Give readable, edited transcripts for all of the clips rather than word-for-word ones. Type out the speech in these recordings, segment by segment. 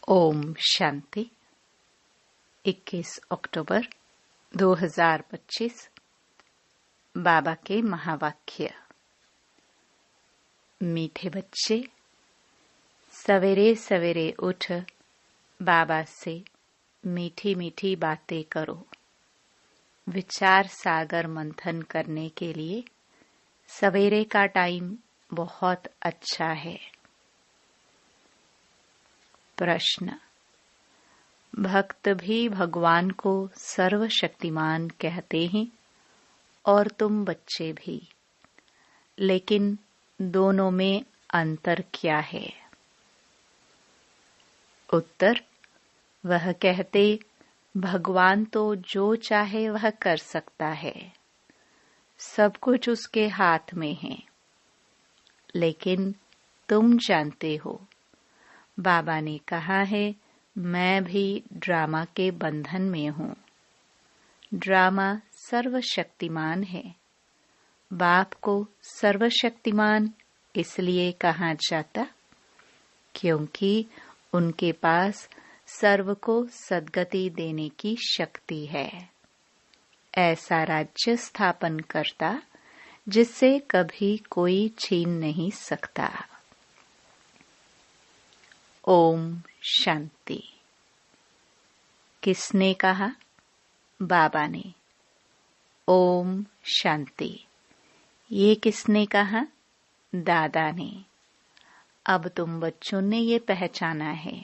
ओम शांति। 21 अक्टूबर 2025। बाबा के महावाक्य। मीठे बच्चे, सवेरे सवेरे उठ बाबा से मीठी मीठी बातें करो। विचार सागर मंथन करने के लिए सवेरे का टाइम बहुत अच्छा है। प्रश्न। भक्त भी भगवान को सर्वशक्तिमान कहते हैं और तुम बच्चे भी, लेकिन दोनों में अंतर क्या है? उत्तर। वह कहते भगवान तो जो चाहे वह कर सकता है, सब कुछ उसके हाथ में है। लेकिन तुम जानते हो, बाबा ने कहा है मैं भी ड्रामा के बंधन में हूँ। ड्रामा सर्वशक्तिमान है। बाप को सर्वशक्तिमान इसलिए कहा जाता क्योंकि उनके पास सर्व को सद्गति देने की शक्ति है। ऐसा राज्य स्थापन करता जिससे कभी कोई छीन नहीं सकता। ओम शांति। किसने कहा? बाबा ने। ओम शांति। ये किसने कहा? दादा ने। अब तुम बच्चों ने ये पहचाना है।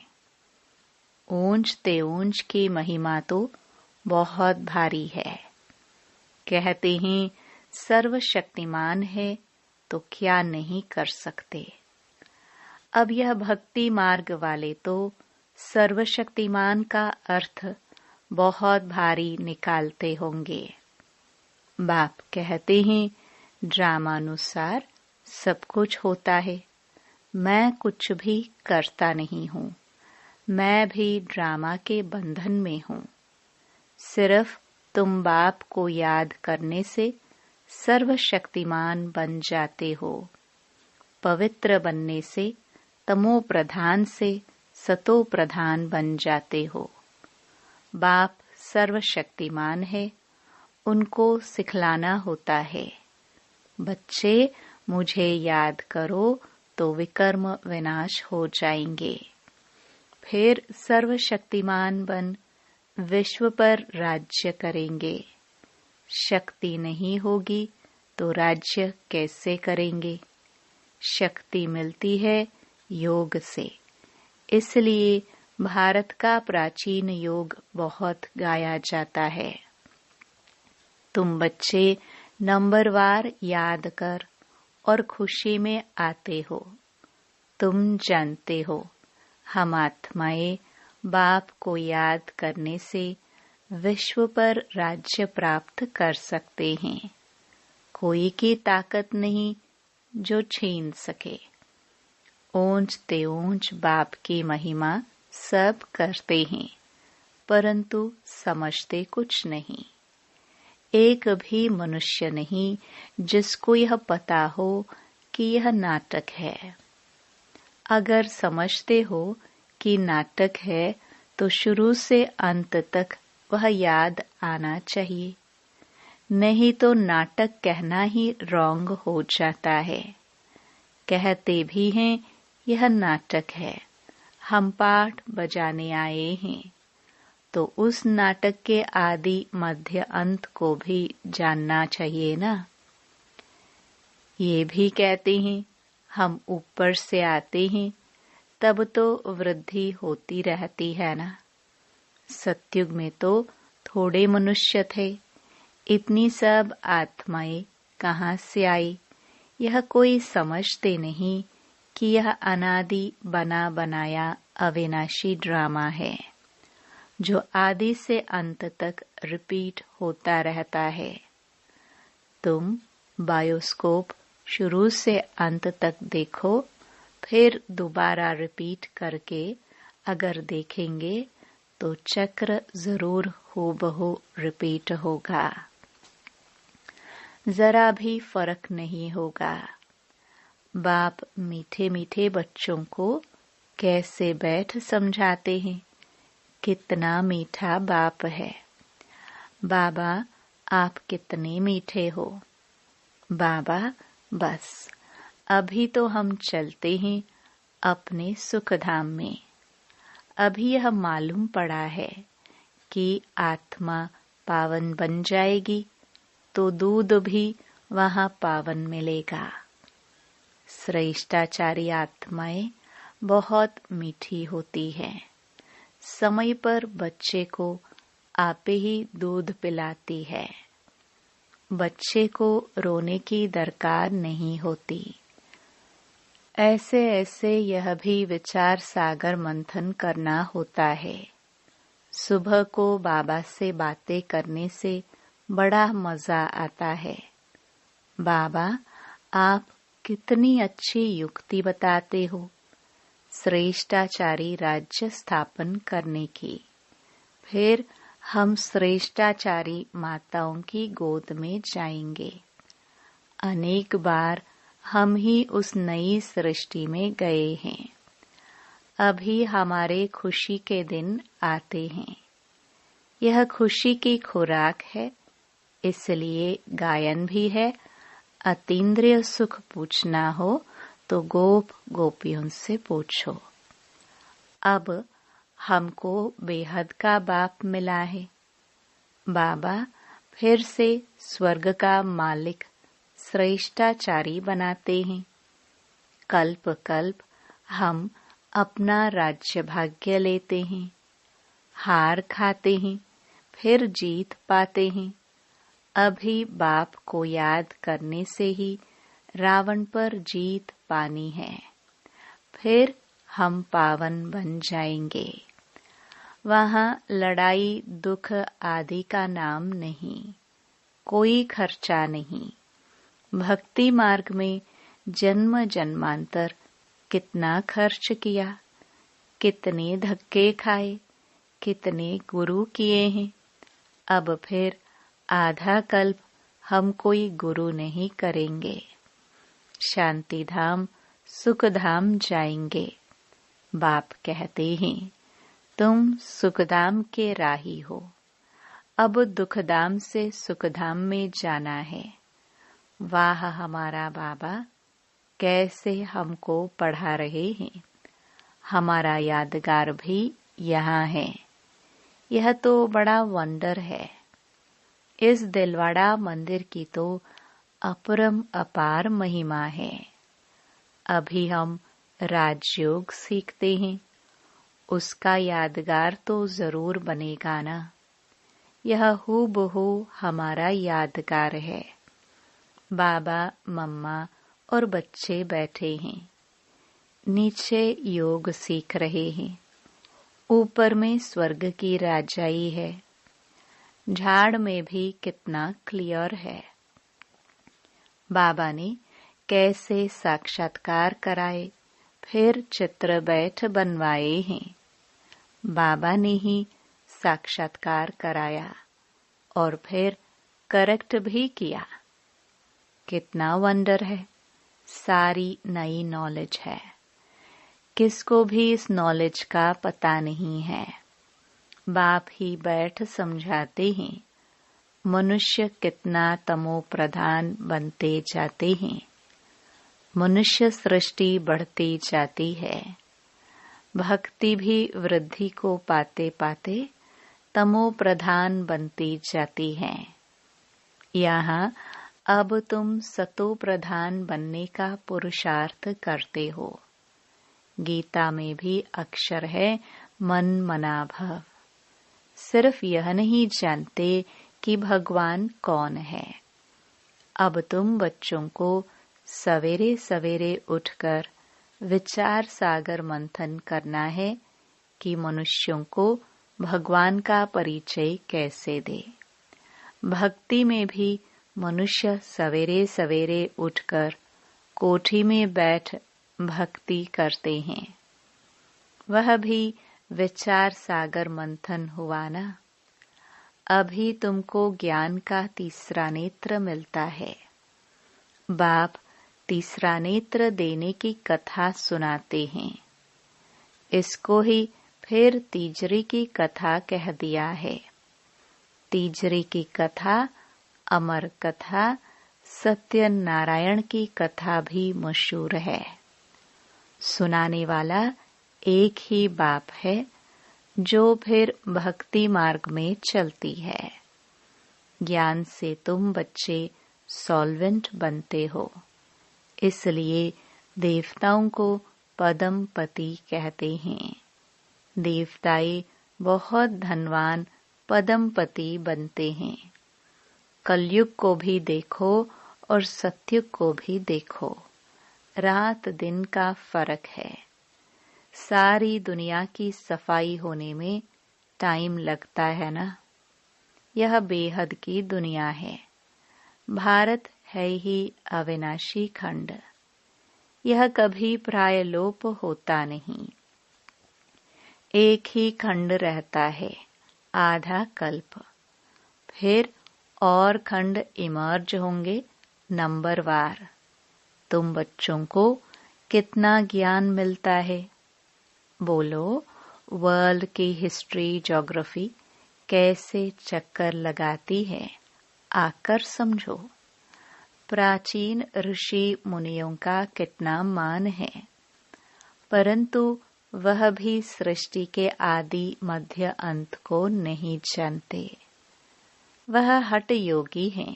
ऊंच ते ऊंच की महिमा तो बहुत भारी है। कहते हैं सर्वशक्तिमान है तो क्या नहीं कर सकते। अब यह भक्ति मार्ग वाले तो सर्वशक्तिमान का अर्थ बहुत भारी निकालते होंगे। बाप कहते हैं ड्रामानुसार सब कुछ होता है, मैं कुछ भी करता नहीं हूँ। मैं भी ड्रामा के बंधन में हूँ। सिर्फ तुम बाप को याद करने से सर्वशक्तिमान बन जाते हो। पवित्र बनने से तमो प्रधान से सतो प्रधान बन जाते हो। बाप सर्वशक्तिमान है, उनको सिखलाना होता है। बच्चे मुझे याद करो तो विकर्म विनाश हो जाएंगे। फिर सर्वशक्तिमान बन विश्व पर राज्य करेंगे। शक्ति नहीं होगी तो राज्य कैसे करेंगे? शक्ति मिलती है योग से। इसलिए भारत का प्राचीन योग बहुत गाया जाता है। तुम बच्चे नंबरवार याद कर और खुशी में आते हो। तुम जानते हो हम आत्माएं बाप को याद करने से विश्व पर राज्य प्राप्त कर सकते हैं। कोई की ताकत नहीं जो छीन सके। ऊंच ते ऊंच बाप की महिमा सब करते हैं, परंतु समझते कुछ नहीं। एक भी मनुष्य नहीं जिसको यह पता हो कि यह नाटक है। अगर समझते हो कि नाटक है तो शुरू से अंत तक वह याद आना चाहिए। नहीं तो नाटक कहना ही रॉन्ग हो जाता है। कहते भी हैं यह नाटक है, हम पाठ बजाने आए हैं, तो उस नाटक के आदि मध्य अंत को भी जानना चाहिए ना। ये भी कहते हैं हम ऊपर से आते हैं, तब तो वृद्धि होती रहती है ना। सतयुग में तो थोड़े मनुष्य थे, इतनी सब आत्माएं कहाँ से आई? यह कोई समझते नहीं कि यह अनादि बना बनाया अविनाशी ड्रामा है, जो आदि से अंत तक रिपीट होता रहता है। तुम बायोस्कोप शुरू से अंत तक देखो, फिर दोबारा रिपीट करके अगर देखेंगे तो चक्र जरूर हूबहू रिपीट होगा। जरा भी फर्क नहीं होगा। बाप मीठे मीठे बच्चों को कैसे बैठ समझाते हैं, कितना मीठा बाप है। बाबा आप कितने मीठे हो। बाबा बस अभी तो हम चलते हैं अपने सुखधाम में। अभी यह मालूम पड़ा है कि आत्मा पावन बन जाएगी तो दूध भी वहाँ पावन मिलेगा। श्रेष्ठाचारी आत्माएं बहुत मीठी होती है। समय पर बच्चे को आपे ही दूध पिलाती है। बच्चे को रोने की दरकार नहीं होती। ऐसे ऐसे यह भी विचार सागर मंथन करना होता है। सुबह को बाबा से बातें करने से बड़ा मजा आता है। बाबा आप कितनी अच्छी युक्ति बताते हो श्रेष्ठाचारी राज्य स्थापन करने की। फिर हम श्रेष्ठाचारी माताओं की गोद में जाएंगे। अनेक बार हम ही उस नई सृष्टि में गए हैं। अभी हमारे खुशी के दिन आते हैं। यह खुशी की खुराक है, इसलिए गायन भी है। अतीन्द्रिय सुख पूछना हो तो गोप गोपियों से पूछो। अब हमको बेहद का बाप मिला है। बाबा फिर से स्वर्ग का मालिक श्रेष्ठाचारी बनाते हैं। कल्प कल्प हम अपना राज्य भाग्य लेते हैं, हार खाते हैं, फिर जीत पाते हैं। अभी बाप को याद करने से ही रावण पर जीत पानी है। फिर हम पावन बन जाएंगे। वहाँ लड़ाई दुख आदि का नाम नहीं, कोई खर्चा नहीं। भक्ति मार्ग में जन्म जन्मांतर कितना खर्च किया, कितने धक्के खाए, कितने गुरु किए हैं। अब फिर आधा कल्प हम कोई गुरु नहीं करेंगे। शांति धाम सुख धाम जाएंगे। बाप कहते हैं तुम सुखधाम के राही हो। अब दुखधाम से सुखधाम में जाना है। वाह हमारा बाबा कैसे हमको पढ़ा रहे हैं। हमारा यादगार भी यहाँ है। यह तो बड़ा वंडर है। इस दिलवाड़ा मंदिर की तो अपरम अपार महिमा है। अभी हम राजयोग सीखते हैं, उसका यादगार तो जरूर बनेगा ना। यह हूबहू हमारा यादगार है। बाबा मम्मा और बच्चे बैठे हैं। नीचे योग सीख रहे हैं। ऊपर में स्वर्ग की राजाई है। झाड़ में भी कितना क्लियर है। बाबा ने कैसे साक्षात्कार कराए, फिर चित्र बैठ बनवाए हैं। बाबा ने ही साक्षात्कार कराया और फिर करेक्ट भी किया। कितना वंडर है। सारी नई नॉलेज है। किसको भी इस नॉलेज का पता नहीं है। बाप ही बैठ समझाते हैं। मनुष्य कितना तमो प्रधान बनते जाते हैं। मनुष्य सृष्टि बढ़ती जाती है। भक्ति भी वृद्धि को पाते पाते तमो प्रधान बनती जाती है। यहाँ अब तुम सतो प्रधान बनने का पुरुषार्थ करते हो। गीता में भी अक्षर है मन मना भव। सिर्फ यह नहीं जानते कि भगवान कौन है। अब तुम बच्चों को सवेरे सवेरे उठकर विचार सागर मंथन करना है कि मनुष्यों को भगवान का परिचय कैसे दे। भक्ति में भी मनुष्य सवेरे सवेरे उठकर कोठी में बैठ भक्ति करते हैं। वह भी विचार सागर मंथन हुआ ना। अभी तुमको ज्ञान का तीसरा नेत्र मिलता है। बाप तीसरा नेत्र देने की कथा सुनाते हैं। इसको ही फिर तीजरी की कथा कह दिया है। तीजरी की कथा, अमर कथा, सत्यनारायण की कथा भी मशहूर है। सुनाने वाला एक ही बाप है, जो फिर भक्ति मार्ग में चलती है। ज्ञान से तुम बच्चे सॉल्वेंट बनते हो, इसलिए देवताओं को पदमपति कहते हैं। देवताएं बहुत धनवान पदमपति बनते हैं। कलयुग को भी देखो और सतयुग को भी देखो, रात दिन का फर्क है। सारी दुनिया की सफाई होने में टाइम लगता है ना। यह बेहद की दुनिया है। भारत है ही अविनाशी खंड। यह कभी प्रायलोप होता नहीं। एक ही खंड रहता है आधा कल्प, फिर और खंड इमर्ज होंगे नंबरवार। तुम बच्चों को कितना ज्ञान मिलता है? बोलो, वर्ल्ड की हिस्ट्री, ज्योग्राफी कैसे चक्कर लगाती है, आकर समझो। प्राचीन ऋषि मुनियों का कितना मान है, परंतु वह भी सृष्टि के आदि मध्य अंत को नहीं जानते। वह हठ योगी हैं।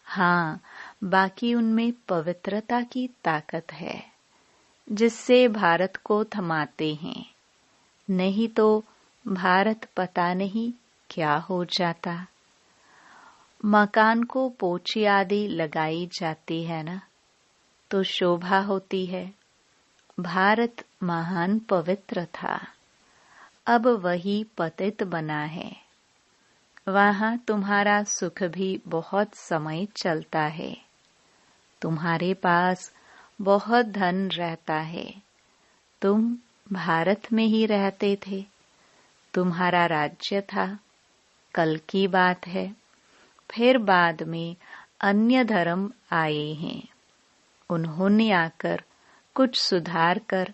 हाँ, बाकी उनमें पवित्रता की ताकत है, जिससे भारत को थमाते हैं। नहीं तो भारत पता नहीं क्या हो जाता। मकान को पोची आदि लगाई जाती है ना, तो शोभा होती है। भारत महान पवित्र था, अब वही पतित बना है। वहाँ तुम्हारा सुख भी बहुत समय चलता है। तुम्हारे पास बहुत धन रहता है। तुम भारत में ही रहते थे, तुम्हारा राज्य था। कल की बात है। फिर बाद में अन्य धर्म आए हैं। उन्होंने आकर कुछ सुधार कर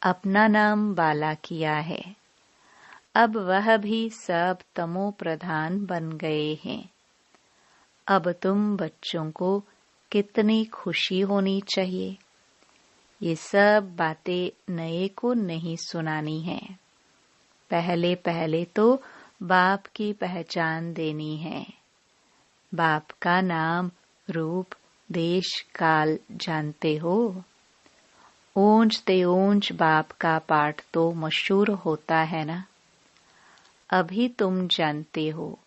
अपना नाम बाला किया है। अब वह भी सब तमो प्रधान बन गए हैं। अब तुम बच्चों को कितनी खुशी होनी चाहिए। ये सब बातें नए को नहीं सुनानी है। पहले पहले तो बाप की पहचान देनी है। बाप का नाम, रूप, देश, काल जानते हो। ऊंच ते ऊंच बाप का पाठ तो मशहूर होता है ना। अभी तुम जानते हो,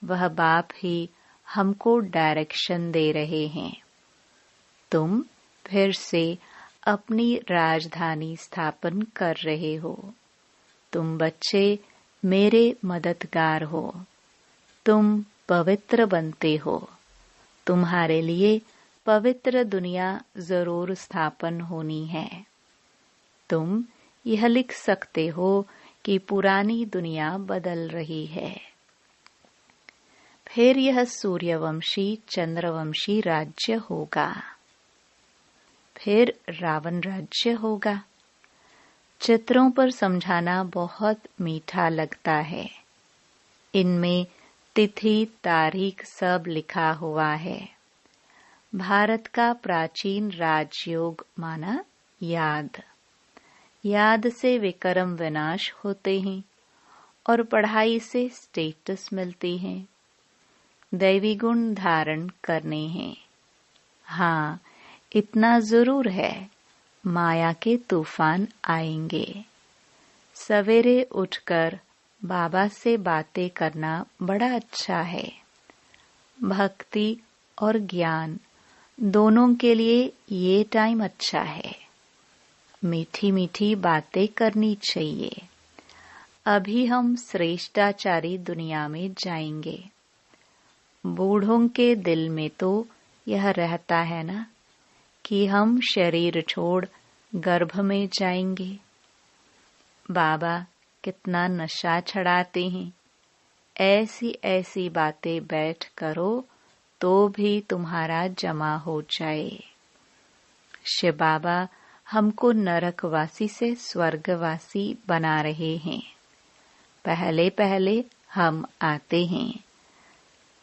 वह बाप ही हमको डायरेक्शन दे रहे हैं। तुम फिर से अपनी राजधानी स्थापन कर रहे हो। तुम बच्चे मेरे मददगार हो। तुम पवित्र बनते हो। तुम्हारे लिए पवित्र दुनिया जरूर स्थापन होनी है। तुम यह लिख सकते हो कि पुरानी दुनिया बदल रही है। फिर यह सूर्यवंशी चंद्रवंशी राज्य होगा। फिर रावण राज्य होगा। चित्रों पर समझाना बहुत मीठा लगता है। इनमें तिथि तारीख सब लिखा हुआ है। भारत का प्राचीन राजयोग माना याद। याद से विक्रम विनाश होते हैं और पढ़ाई से स्टेटस मिलती है। दैवी गुण धारण करने हैं। हाँ, इतना जरूर है, माया के तूफान आएंगे। सवेरे उठकर बाबा से बातें करना बड़ा अच्छा है। भक्ति और ज्ञान दोनों के लिए ये टाइम अच्छा है। मीठी मीठी बातें करनी चाहिए। अभी हम श्रेष्ठाचारी दुनिया में जाएंगे। बूढ़ों के दिल में तो यह रहता है ना कि हम शरीर छोड़ गर्भ में जाएंगे। बाबा कितना नशा चढ़ाते हैं। ऐसी ऐसी बातें बैठ करो तो भी तुम्हारा जमा हो जाए। शिव बाबा हमको नरकवासी से स्वर्गवासी बना रहे हैं। पहले पहले हम आते हैं।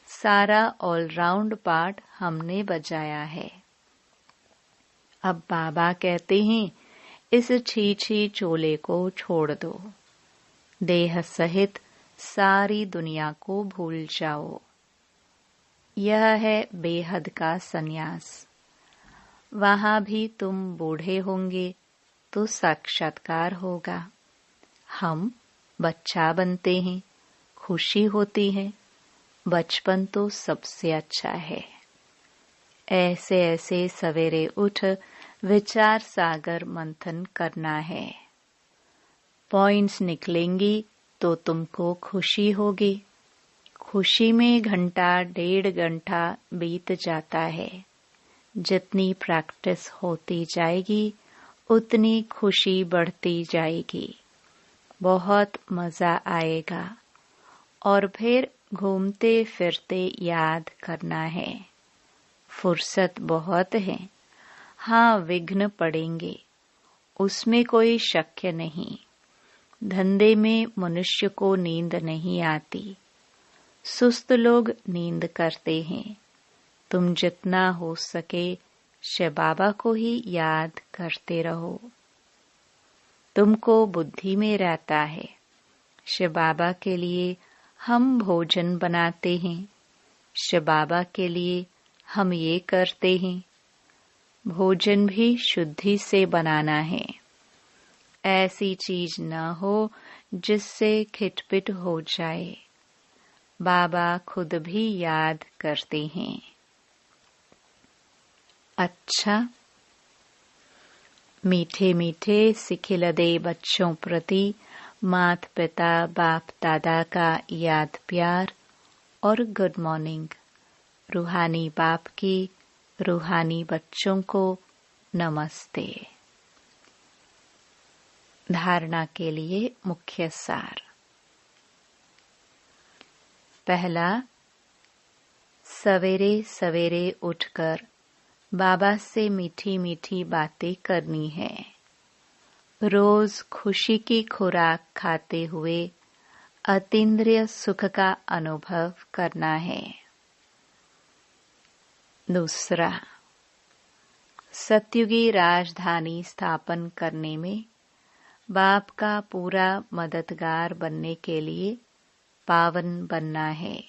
सारा ऑलराउंड पार्ट हमने बजाया है। अब बाबा कहते हैं इस छी चोले को छोड़ दो, देह सहित सारी दुनिया को भूल जाओ। यह है बेहद का सन्यास। वहां भी तुम बूढ़े होंगे तो साक्षात्कार होगा। हम बच्चा बनते हैं, खुशी होती है। बचपन तो सबसे अच्छा है। ऐसे ऐसे सवेरे उठ विचार सागर मंथन करना है। पॉइंट्स निकलेंगी तो तुमको खुशी होगी। खुशी में घंटा 1.5 घंटा बीत जाता है। जितनी प्रैक्टिस होती जाएगी उतनी खुशी बढ़ती जाएगी। बहुत मजा आएगा। और फिर घूमते फिरते याद करना है। फुर्सत बहुत है। हाँ, विघ्न पड़ेंगे, उसमें कोई शक नहीं। धंधे में मनुष्य को नींद नहीं आती। सुस्त लोग नींद करते हैं। तुम जितना हो सके शिव बाबा को ही याद करते रहो। तुमको बुद्धि में रहता है। शिव बाबा के लिए हम भोजन बनाते हैं। शिव बाबा के लिए हम ये करते हैं। भोजन भी शुद्धि से बनाना है। ऐसी चीज न हो जिससे खिटपिट हो जाए। बाबा खुद भी याद करते हैं। अच्छा, मीठे मीठे सिखिलदे बच्चों प्रति माता पिता बाप दादा का याद प्यार और गुड मॉर्निंग। रूहानी बाप की रूहानी बच्चों को नमस्ते। धारणा के लिए मुख्य सार। पहला, सवेरे सवेरे उठकर बाबा से मीठी मीठी बातें करनी है। रोज खुशी की खुराक खाते हुए अतीन्द्रिय सुख का अनुभव करना है। दूसरा, सतयुगी राजधानी स्थापन करने में बाप का पूरा मददगार बनने के लिए पावन बनना है।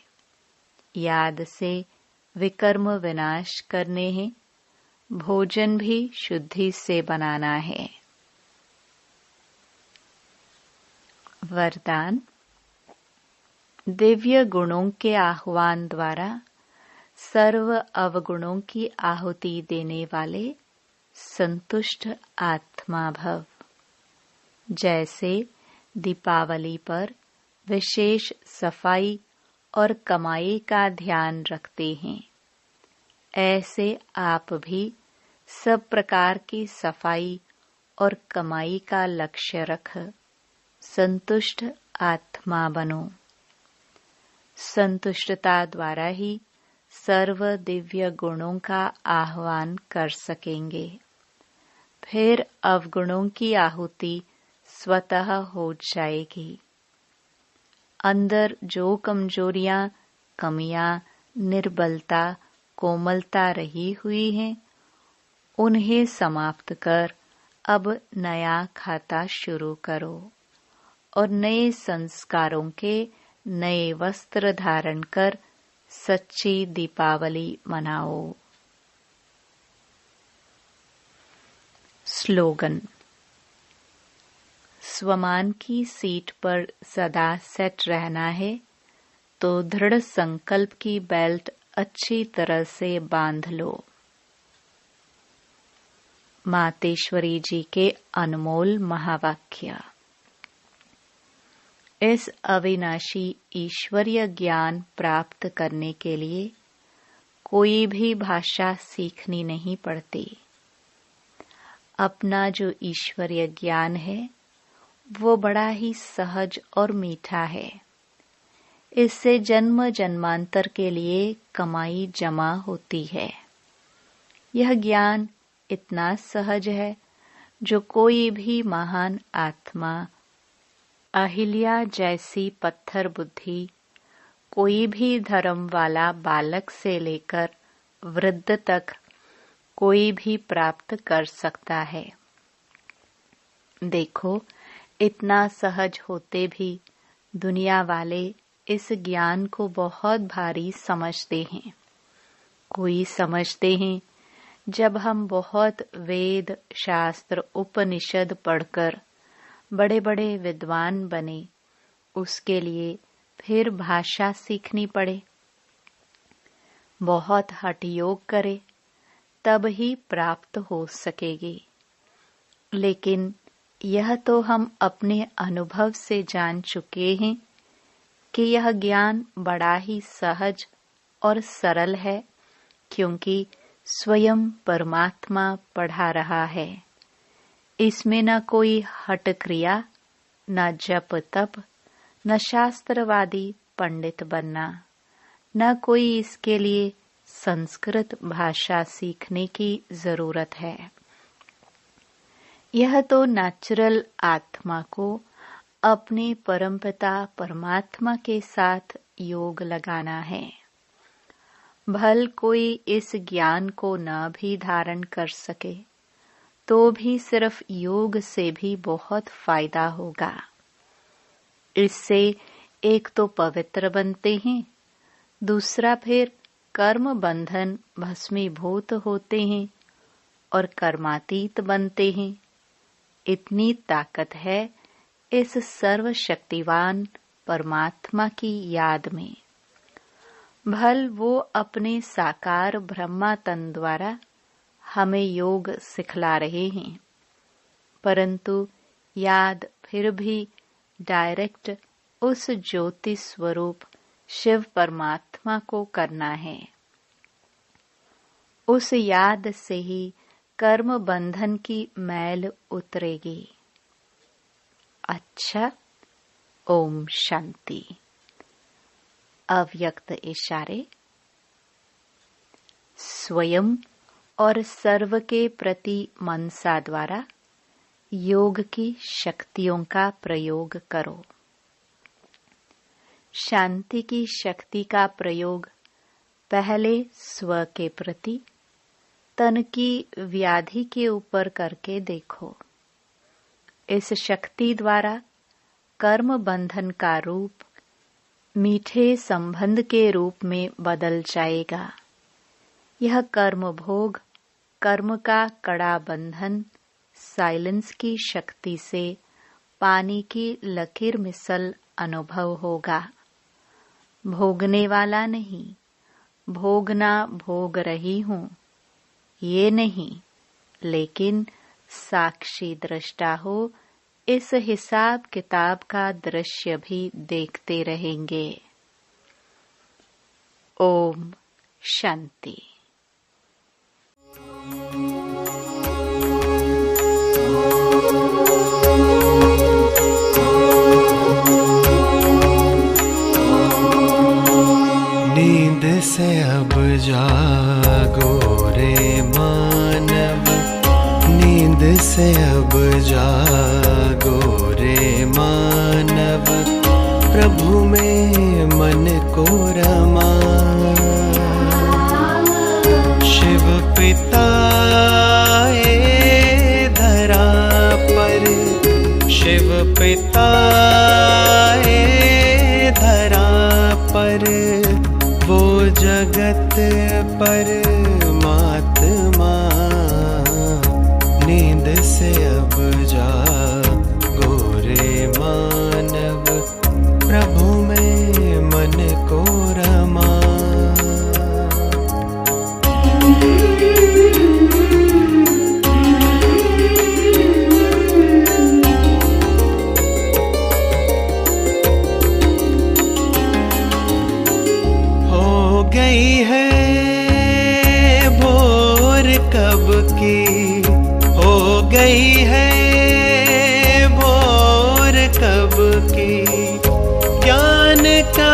याद से विकर्म विनाश करने हैं। भोजन भी शुद्धि से बनाना है। वरदान, दिव्य गुणों के आह्वान द्वारा सर्व अवगुणों की आहुति देने वाले संतुष्ट आत्मा भव। जैसे दीपावली पर विशेष सफाई और कमाई का ध्यान रखते हैं, ऐसे आप भी सब प्रकार की सफाई और कमाई का लक्ष्य रख संतुष्ट आत्मा बनो। संतुष्टता द्वारा ही सर्व दिव्य गुणों का आह्वान कर सकेंगे। फिर अवगुणों की आहुति स्वतः हो जाएगी। अंदर जो कमजोरियां, कमियां, निर्बलता, कोमलता रही हुई हैं, उन्हें समाप्त कर अब नया खाता शुरू करो और नए संस्कारों के नए वस्त्र धारण कर सच्ची दीपावली मनाओ। स्लोगन, स्वमान की सीट पर सदा सेट रहना है तो दृढ़ संकल्प की बेल्ट अच्छी तरह से बांध लो। मातेश्वरी जी के अनमोल महावाक्य। इस अविनाशी ईश्वरीय ज्ञान प्राप्त करने के लिए कोई भी भाषा सीखनी नहीं पड़ती। अपना जो ईश्वरीय ज्ञान है वो बड़ा ही सहज और मीठा है। इससे जन्म जन्मांतर के लिए कमाई जमा होती है। यह ज्ञान इतना सहज है, जो कोई भी महान आत्मा, अहिल्या जैसी पत्थर बुद्धि, कोई भी धर्म वाला बालक से लेकर वृद्ध तक कोई भी प्राप्त कर सकता है। देखो, इतना सहज होते भी दुनिया वाले इस ज्ञान को बहुत भारी समझते हैं। कोई समझते हैं जब हम बहुत वेद शास्त्र उपनिषद पढ़कर बड़े बड़े विद्वान बने, उसके लिए फिर भाषा सीखनी पड़े, बहुत हठ योग करे, तब ही प्राप्त हो सकेगी। लेकिन यह तो हम अपने अनुभव से जान चुके हैं कि यह ज्ञान बड़ा ही सहज और सरल है, क्योंकि स्वयं परमात्मा पढ़ा रहा है। इसमें न कोई हठ क्रिया, न जप तप, न शास्त्रवादी पंडित बनना, न कोई इसके लिए संस्कृत भाषा सीखने की जरूरत है। यह तो नेचुरल आत्मा को अपने परमपिता परमात्मा के साथ योग लगाना है। भल कोई इस ज्ञान को न भी धारण कर सके तो भी सिर्फ योग से भी बहुत फायदा होगा। इससे एक तो पवित्र बनते हैं, दूसरा फिर कर्म बंधन भस्मीभूत होते हैं और कर्मातीत बनते हैं। इतनी ताकत है इस सर्वशक्तिवान परमात्मा की याद में। भल वो अपने साकार ब्रह्मा तन द्वारा हमें योग सिखला रहे हैं, परंतु याद फिर भी डायरेक्ट उस ज्योति स्वरूप शिव परमात्मा को करना है। उस याद से ही कर्म बंधन की मैल उतरेगी। अच्छा, ओम शांति। अव्यक्त इशारे। स्वयं और सर्व के प्रति मनसा द्वारा योग की शक्तियों का प्रयोग करो। शांति की शक्ति का प्रयोग पहले स्व के प्रति, तन की व्याधि के ऊपर करके देखो। इस शक्ति द्वारा कर्म बंधन का रूप मीठे संबंध के रूप में बदल जाएगा। यह कर्म भोग, कर्म का कड़ा बंधन साइलेंस की शक्ति से पानी की लकीर मिसल अनुभव होगा। भोगने वाला नहीं, भोगना भोग रही हूँ ये नहीं, लेकिन साक्षी दृष्टा हो, इस हिसाब किताब का दृश्य भी देखते रहेंगे। ओम शांति। नींद से अब जागो रे मानव, नींद से अब जागो रे मानव, प्रभु में मन को रमा। शिव पिता ए धरा पर, शिव पिता ए धरा पर, वो जगत परमात्मा। नींद से अब जागो रे मानव, प्रभु में मन को रमा। हो गई है भोर कब की, हो गई है भोर कब की, ज्ञान का